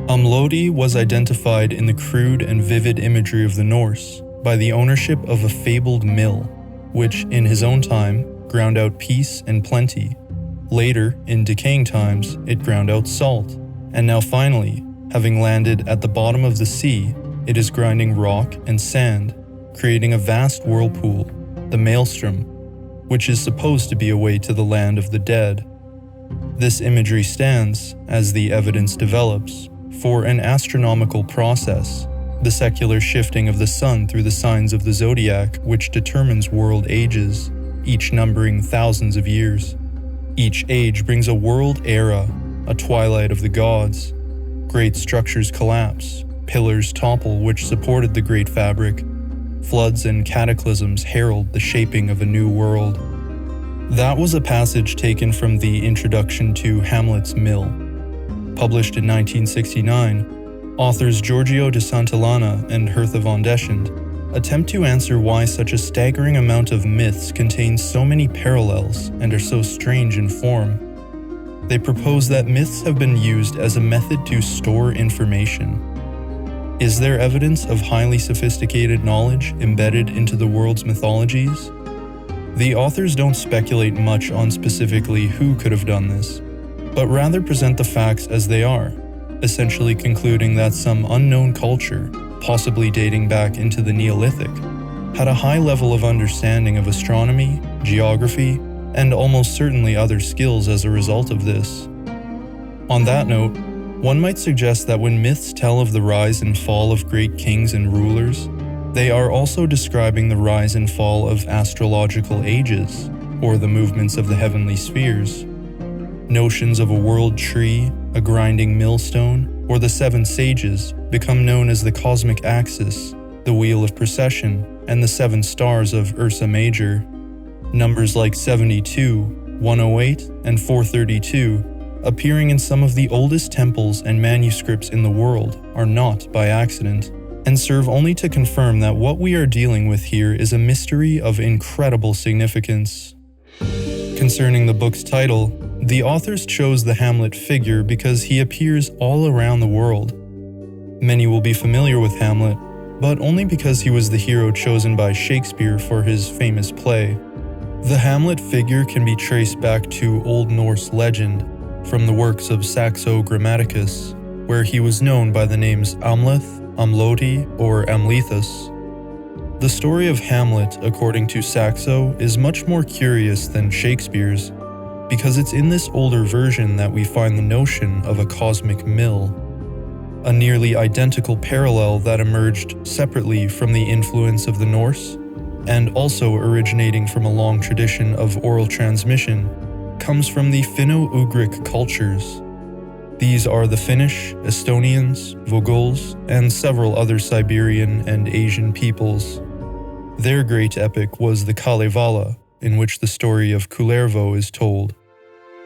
Umloti was identified in the crude and vivid imagery of the Norse by the ownership of a fabled mill, which, in his own time, ground out peace and plenty. Later, in decaying times, it ground out salt, and now finally, having landed at the bottom of the sea, it is grinding rock and sand, creating a vast whirlpool, the Maelstrom, which is supposed to be a way to the land of the dead. This imagery stands, as the evidence develops, for an astronomical process, the secular shifting of the sun through the signs of the zodiac, which determines world ages, each numbering thousands of years. Each age brings a world era, a twilight of the gods. Great structures collapse, pillars topple which supported the great fabric. Floods and cataclysms herald the shaping of a new world. That was a passage taken from the introduction to Hamlet's Mill. Published in 1969, authors Giorgio de Santillana and Hertha von Deschend attempt to answer why such a staggering amount of myths contains so many parallels and are so strange in form. They propose that myths have been used as a method to store information. Is there evidence of highly sophisticated knowledge embedded into the world's mythologies? The authors don't speculate much on specifically who could have done this, but rather present the facts as they are, essentially concluding that some unknown culture, possibly dating back into the Neolithic, had a high level of understanding of astronomy, geography, and almost certainly other skills as a result of this. On that note, one might suggest that when myths tell of the rise and fall of great kings and rulers, they are also describing the rise and fall of astrological ages, or the movements of the heavenly spheres. Notions of a world tree, a grinding millstone, or the seven sages become known as the cosmic axis, the wheel of precession, and the seven stars of Ursa Major. Numbers like 72, 108, and 432, appearing in some of the oldest temples and manuscripts in the world, are not by accident, and serve only to confirm that what we are dealing with here is a mystery of incredible significance. Concerning the book's title, the authors chose the Hamlet figure because he appears all around the world. Many will be familiar with Hamlet, but only because he was the hero chosen by Shakespeare for his famous play. The Hamlet figure can be traced back to Old Norse legend, from the works of Saxo Grammaticus, where he was known by the names Amleth, Umloti, or Amlethus. The story of Hamlet, according to Saxo, is much more curious than Shakespeare's, because it's in this older version that we find the notion of a cosmic mill, a nearly identical parallel that emerged separately from the influence of the Norse, and also originating from a long tradition of oral transmission, comes from the Finno-Ugric cultures. These are the Finnish, Estonians, Vogols, and several other Siberian and Asian peoples. Their great epic was the Kalevala, in which the story of Kullervo is told.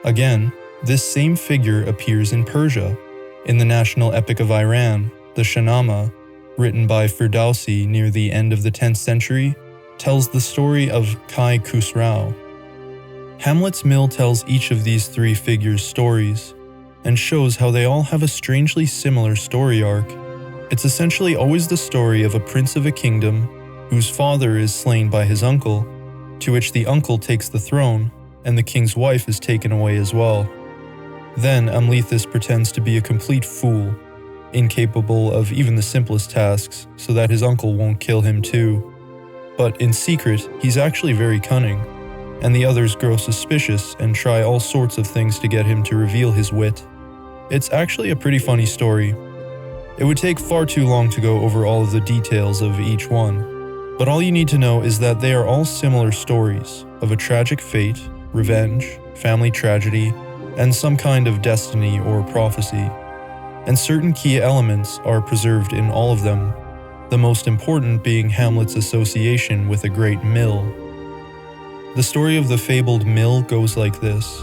Again, this same figure appears in Persia, in the national epic of Iran, the Shahnameh, written by Ferdowsi near the end of the 10th century, tells the story of Kai Khusrau. Hamlet's Mill tells each of these three figures' stories, and shows how they all have a strangely similar story arc. It's essentially always the story of a prince of a kingdom whose father is slain by his uncle, to which the uncle takes the throne, and the king's wife is taken away as well. Then Amlethus pretends to be a complete fool, incapable of even the simplest tasks, so that his uncle won't kill him too. But in secret, he's actually very cunning, and the others grow suspicious and try all sorts of things to get him to reveal his wit. It's actually a pretty funny story. It would take far too long to go over all of the details of each one, but all you need to know is that they are all similar stories of a tragic fate, revenge, family tragedy, and some kind of destiny or prophecy. And certain key elements are preserved in all of them, the most important being Hamlet's association with a great mill. The story of the Fabled Mill goes like this.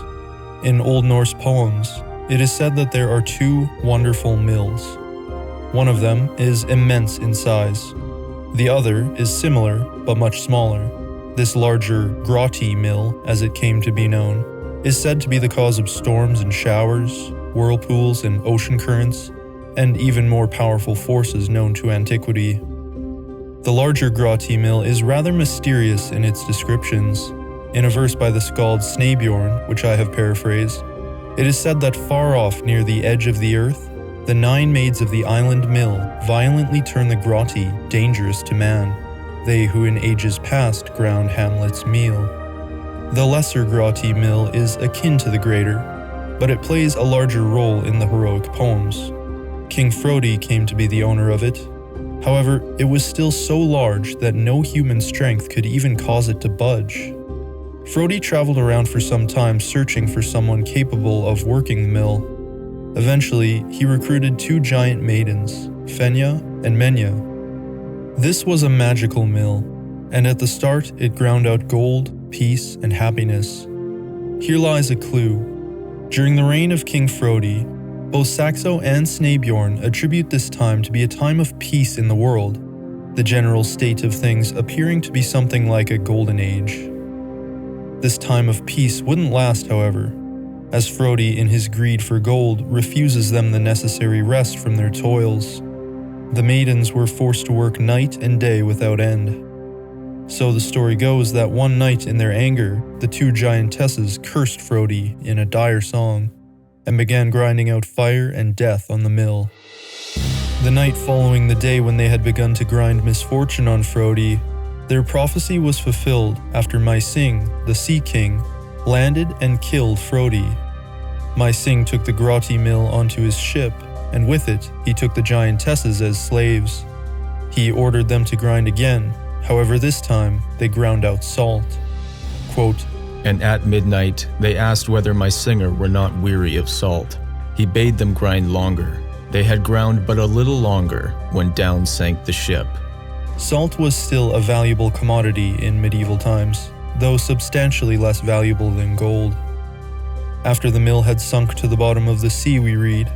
In Old Norse poems, it is said that there are two wonderful mills. One of them is immense in size. The other is similar, but much smaller. This larger, grotty mill, as it came to be known, is said to be the cause of storms and showers, whirlpools and ocean currents, and even more powerful forces known to antiquity. The larger Grotty Mill is rather mysterious in its descriptions. In a verse by the skald Snæbjorn, which I have paraphrased, it is said that far off near the edge of the earth, the 9 maids of the island mill violently turn the grotty dangerous to man, they who in ages past ground Hamlet's meal. The lesser grotty mill is akin to the greater, but it plays a larger role in the heroic poems. King Frodi came to be the owner of it. However, it was still so large that no human strength could even cause it to budge. Frodi traveled around for some time searching for someone capable of working the mill. Eventually, he recruited 2 giant maidens, Fenja and Menja. This was a magical mill, and at the start it ground out gold, peace, and happiness. Here lies a clue. During the reign of King Frodi, both Saxo and Snæbjorn attribute this time to be a time of peace in the world, the general state of things appearing to be something like a golden age. This time of peace wouldn't last, however, as Frodi, in his greed for gold, refuses them the necessary rest from their toils. The maidens were forced to work night and day without end. So the story goes that one night in their anger, the 2 giantesses cursed Frodi in a dire song, and began grinding out fire and death on the mill. The night following the day when they had begun to grind misfortune on Frodi, their prophecy was fulfilled after Mysing, the Sea King, landed and killed Frodi. Mysing took the grotty mill onto his ship, and with it, he took the giantesses as slaves. He ordered them to grind again, however this time, they ground out salt. Quote, "And at midnight they asked whether my singer were not weary of salt. He bade them grind longer. They had ground but a little longer when down sank the ship." Salt was still a valuable commodity in medieval times, though substantially less valuable than gold. After the mill had sunk to the bottom of the sea, we read,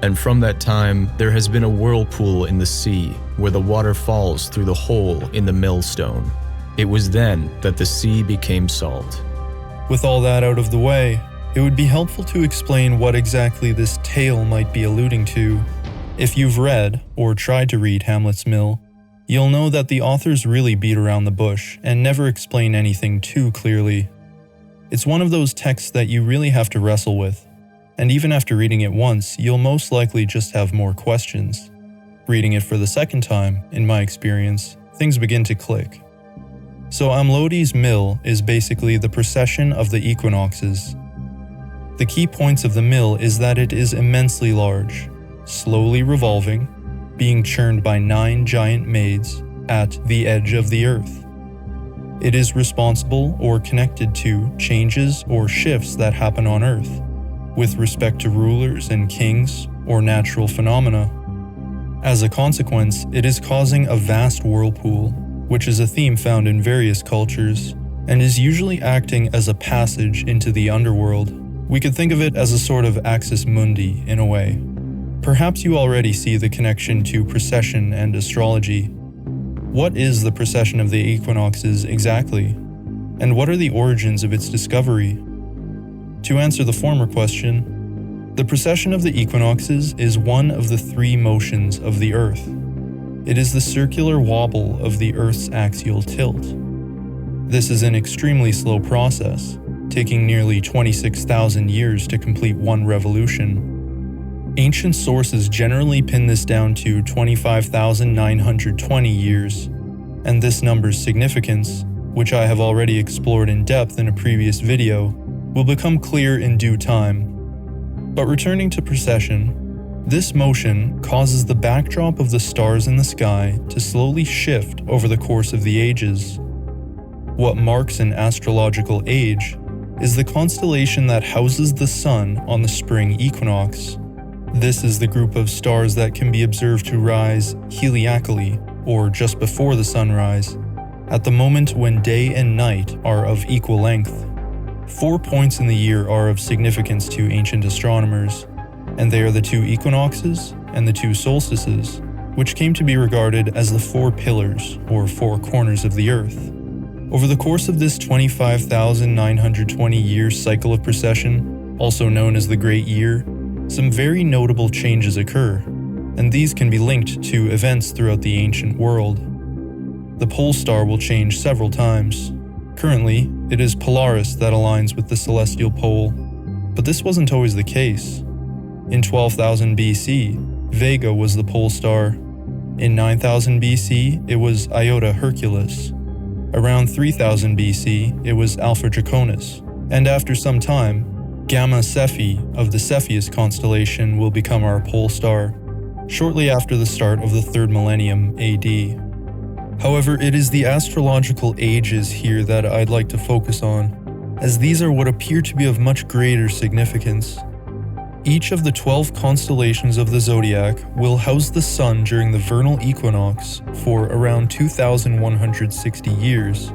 "And from that time there has been a whirlpool in the sea, where the water falls through the hole in the millstone. It was then that the sea became salt." With all that out of the way, it would be helpful to explain what exactly this tale might be alluding to. If you've read, or tried to read Hamlet's Mill, you'll know that the authors really beat around the bush and never explain anything too clearly. It's one of those texts that you really have to wrestle with, and even after reading it once, you'll most likely just have more questions. Reading it for the second time, in my experience, things begin to click. So Amlodi's mill is basically the precession of the Equinoxes. The key points of the mill is that it is immensely large, slowly revolving, being churned by 9 giant maids at the edge of the earth. It is responsible or connected to changes or shifts that happen on earth, with respect to rulers and kings or natural phenomena. As a consequence, it is causing a vast whirlpool, which is a theme found in various cultures, and is usually acting as a passage into the underworld. We could think of it as a sort of axis mundi in a way. Perhaps you already see the connection to precession and astrology. What is the precession of the equinoxes exactly? And what are the origins of its discovery? To answer the former question, the precession of the equinoxes is one of the 3 motions of the Earth. It is the circular wobble of the Earth's axial tilt. This is an extremely slow process, taking nearly 26,000 years to complete one revolution. Ancient sources generally pin this down to 25,920 years, and this number's significance, which I have already explored in depth in a previous video, will become clear in due time. But returning to precession, this motion causes the backdrop of the stars in the sky to slowly shift over the course of the ages. What marks an astrological age is the constellation that houses the sun on the spring equinox. This is the group of stars that can be observed to rise heliacally, or just before the sunrise, at the moment when day and night are of equal length. 4 points in the year are of significance to ancient astronomers, and they are the 2 equinoxes and the 2 solstices, which came to be regarded as the 4 pillars, or 4 corners of the Earth. Over the course of this 25,920-year cycle of precession, also known as the Great Year, some very notable changes occur. and these can be linked to events throughout the ancient world. The pole star will change several times. Currently, it is Polaris that aligns with the celestial pole, but this wasn't always the case. In 12,000 BC, Vega was the pole star. In 9000 BC, it was Iota Herculis. Around 3000 BC, it was Alpha Draconis. And after some time, Gamma Cephei of the Cepheus constellation will become our pole star, shortly after the start of the 3rd millennium AD. However, it is the astrological ages here that I'd like to focus on, as these are what appear to be of much greater significance. Each of the 12 constellations of the zodiac will house the sun during the vernal equinox for around 2,160 years.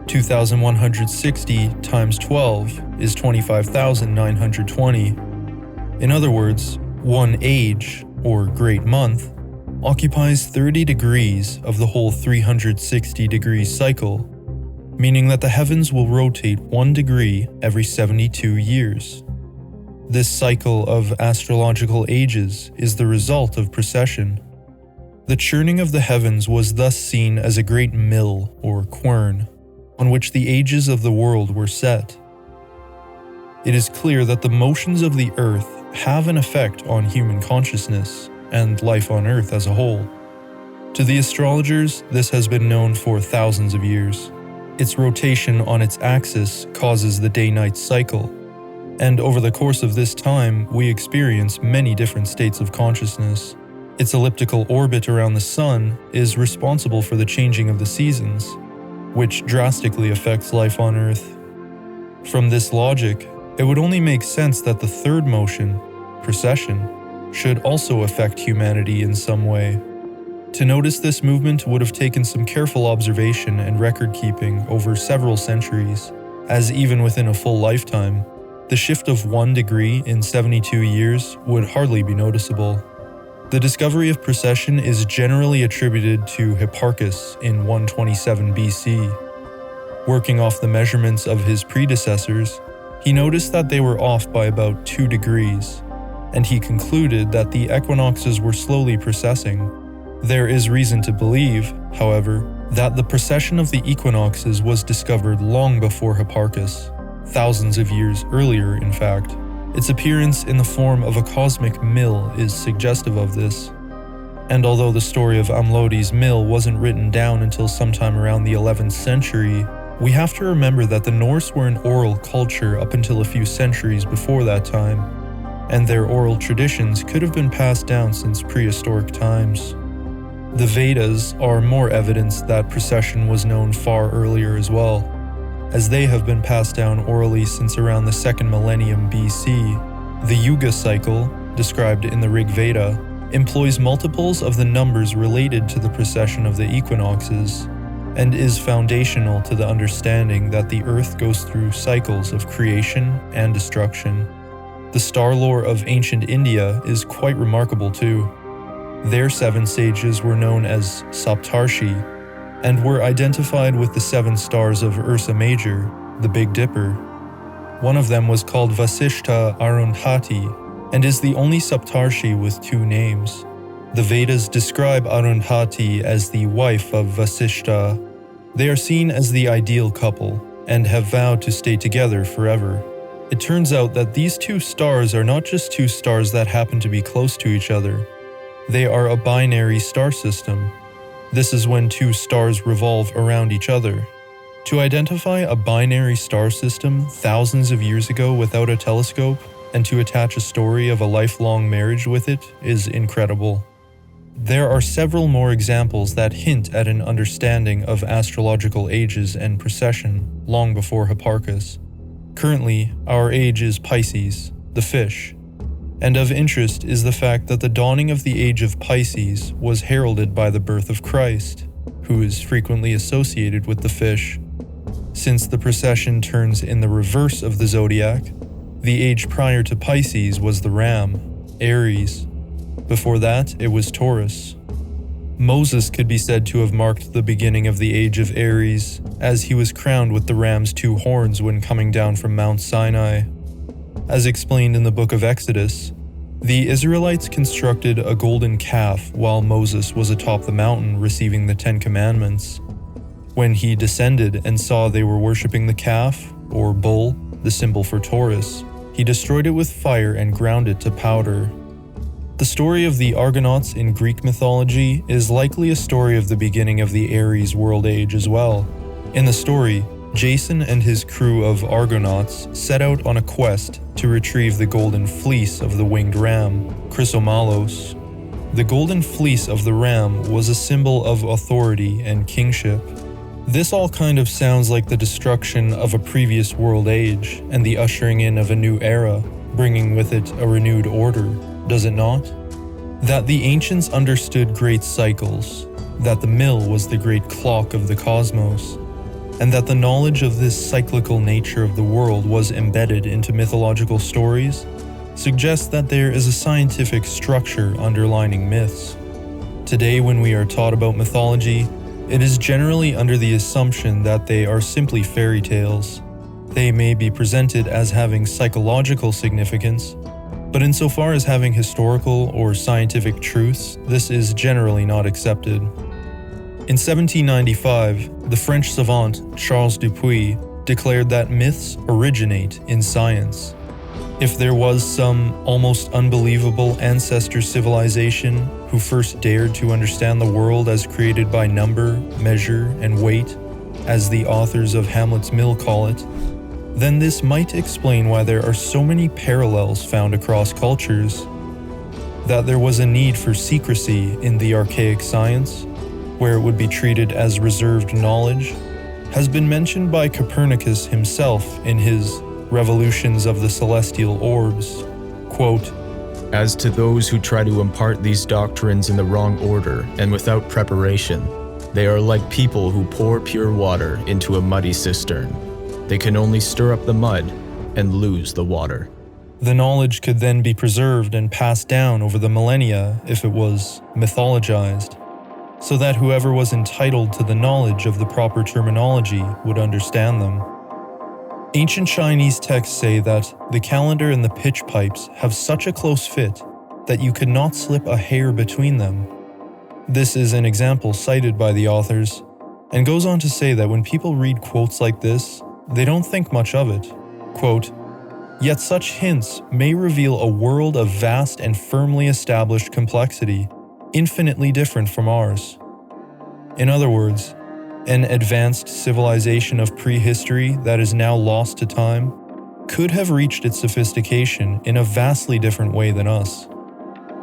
2,160 times 12 is 25,920. In other words, one age, or great month, occupies 30 degrees of the whole 360-degree cycle, meaning that the heavens will rotate 1 degree every 72 years. This cycle of astrological ages is the result of precession. The churning of the heavens was thus seen as a great mill, or quern, on which the ages of the world were set. It is clear that the motions of the earth have an effect on human consciousness and life on earth as a whole. To the astrologers, this has been known for thousands of years. Its rotation on its axis causes the day-night cycle, and over the course of this time, we experience many different states of consciousness. Its elliptical orbit around the sun is responsible for the changing of the seasons, which drastically affects life on Earth. From this logic, it would only make sense that the third motion, precession, should also affect humanity in some way. To notice this movement would have taken some careful observation and record-keeping over several centuries, as even within a full lifetime, the shift of 1 degree in 72 years would hardly be noticeable. The discovery of precession is generally attributed to Hipparchus in 127 BC. Working off the measurements of his predecessors, he noticed that they were off by about 2 degrees, and he concluded that the equinoxes were slowly precessing. There is reason to believe, however, that the precession of the equinoxes was discovered long before Hipparchus, thousands of years earlier in fact. Its appearance in the form of a cosmic mill is suggestive of this. And although the story of Amlodi's mill wasn't written down until sometime around the 11th century, we have to remember that the Norse were an oral culture up until a few centuries before that time, and their oral traditions could have been passed down since prehistoric times. The Vedas are more evidence that precession was known far earlier as well, as they have been passed down orally since around the 2nd millennium BC. The Yuga cycle, described in the Rig Veda, employs multiples of the numbers related to the precession of the equinoxes, and is foundational to the understanding that the Earth goes through cycles of creation and destruction. The star lore of ancient India is quite remarkable too. Their 7 sages were known as Saptarshi, and were identified with the 7 stars of Ursa Major, the Big Dipper. One of them was called Vasishta Arundhati, and is the only Saptarshi with 2 names. The Vedas describe Arundhati as the wife of Vasishta. They are seen as the ideal couple, and have vowed to stay together forever. It turns out that these 2 stars are not just 2 stars that happen to be close to each other. They are a binary star system. This is when 2 stars revolve around each other. To identify a binary star system thousands of years ago without a telescope, and to attach a story of a lifelong marriage with it, is incredible. There are several more examples that hint at an understanding of astrological ages and precession long before Hipparchus. Currently, our age is Pisces, the fish. And of interest is the fact that the dawning of the age of Pisces was heralded by the birth of Christ, who is frequently associated with the fish. Since the precession turns in the reverse of the zodiac, the age prior to Pisces was the ram, Aries. Before that, it was Taurus. Moses could be said to have marked the beginning of the age of Aries, as he was crowned with the ram's 2 horns when coming down from Mount Sinai. As explained in the book of Exodus, The Israelites constructed a golden calf while Moses was atop the mountain receiving the 10 Commandments. When he descended and saw they were worshipping the calf, or bull, the symbol for Taurus, he destroyed it with fire and ground it to powder. The story of the Argonauts in Greek mythology is likely a story of the beginning of the Aries world age as well. In the story, Jason and his crew of Argonauts set out on a quest to retrieve the golden fleece of the winged ram, Chrysomalos. The golden fleece of the ram was a symbol of authority and kingship. This all kind of sounds like the destruction of a previous world age and the ushering in of a new era, bringing with it a renewed order, does it not? That the ancients understood great cycles, that the mill was the great clock of the cosmos, and that the knowledge of this cyclical nature of the world was embedded into mythological stories, suggests that there is a scientific structure underlining myths. Today, when we are taught about mythology, it is generally under the assumption that they are simply fairy tales. They may be presented as having psychological significance, but insofar as having historical or scientific truths, this is generally not accepted. In 1795, the French savant Charles Dupuy declared that myths originate in science. If there was some almost unbelievable ancestor civilization who first dared to understand the world as created by number, measure, and weight, as the authors of Hamlet's Mill call it, then this might explain why there are so many parallels found across cultures. That there was a need for secrecy in the archaic science, where it would be treated as reserved knowledge, has been mentioned by Copernicus himself in his Revolutions of the Celestial Orbs. Quote, "As to those who try to impart these doctrines in the wrong order and without preparation, they are like people who pour pure water into a muddy cistern. They can only stir up the mud and lose the water." The knowledge could then be preserved and passed down over the millennia if it was mythologized, so that whoever was entitled to the knowledge of the proper terminology would understand them. Ancient Chinese texts say that the calendar and the pitch pipes have such a close fit that you could not slip a hair between them. This is an example cited by the authors, and goes on to say that when people read quotes like this, they don't think much of it. Quote, "Yet such hints may reveal a world of vast and firmly established complexity, infinitely different from ours." In other words, an advanced civilization of prehistory that is now lost to time could have reached its sophistication in a vastly different way than us.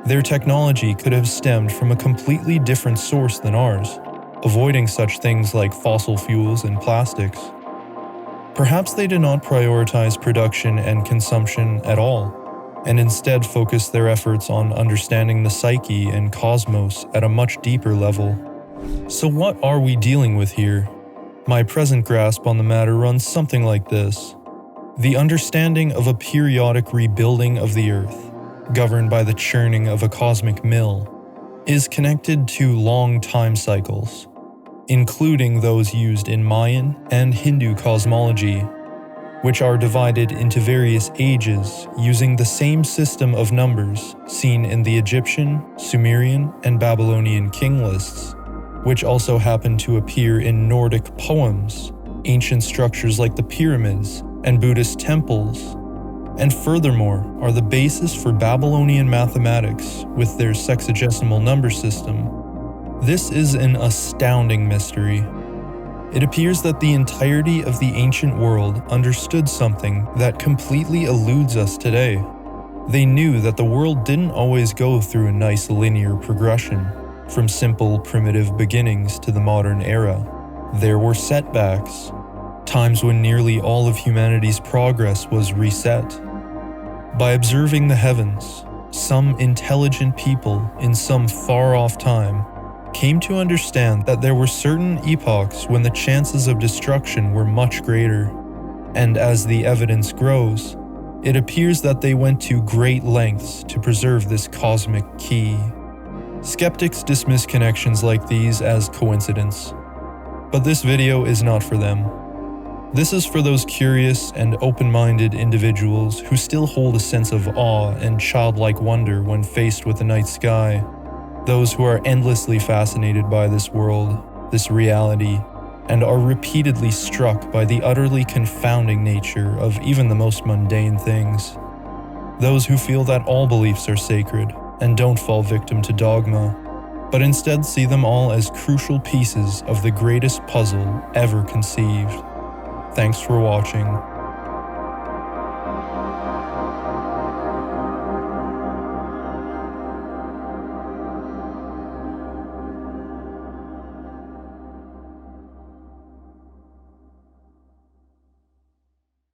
Their technology could have stemmed from a completely different source than ours, avoiding such things like fossil fuels and plastics. Perhaps they did not prioritize production and consumption at all, and instead focused their efforts on understanding the psyche and cosmos at a much deeper level. So what are we dealing with here? My present grasp on the matter runs something like this. The understanding of a periodic rebuilding of the Earth, governed by the churning of a cosmic mill, is connected to long time cycles, including those used in Mayan and Hindu cosmology, which are divided into various ages using the same system of numbers seen in the Egyptian, Sumerian, and Babylonian king lists, which also happen to appear in Nordic poems, ancient structures like the pyramids, and Buddhist temples, and furthermore are the basis for Babylonian mathematics with their sexagesimal number system. This is an astounding mystery. It appears that the entirety of the ancient world understood something that completely eludes us today. They knew that the world didn't always go through a nice linear progression, from simple primitive beginnings to the modern era. There were setbacks, times when nearly all of humanity's progress was reset. By observing the heavens, some intelligent people in some far-off time came to understand that there were certain epochs when the chances of destruction were much greater, and as the evidence grows, it appears that they went to great lengths to preserve this cosmic key. Skeptics dismiss connections like these as coincidence, but this video is not for them. This is for those curious and open-minded individuals who still hold a sense of awe and childlike wonder when faced with the night sky. Those who are endlessly fascinated by this world, this reality, and are repeatedly struck by the utterly confounding nature of even the most mundane things. Those who feel that all beliefs are sacred and don't fall victim to dogma, but instead see them all as crucial pieces of the greatest puzzle ever conceived. Thanks for watching.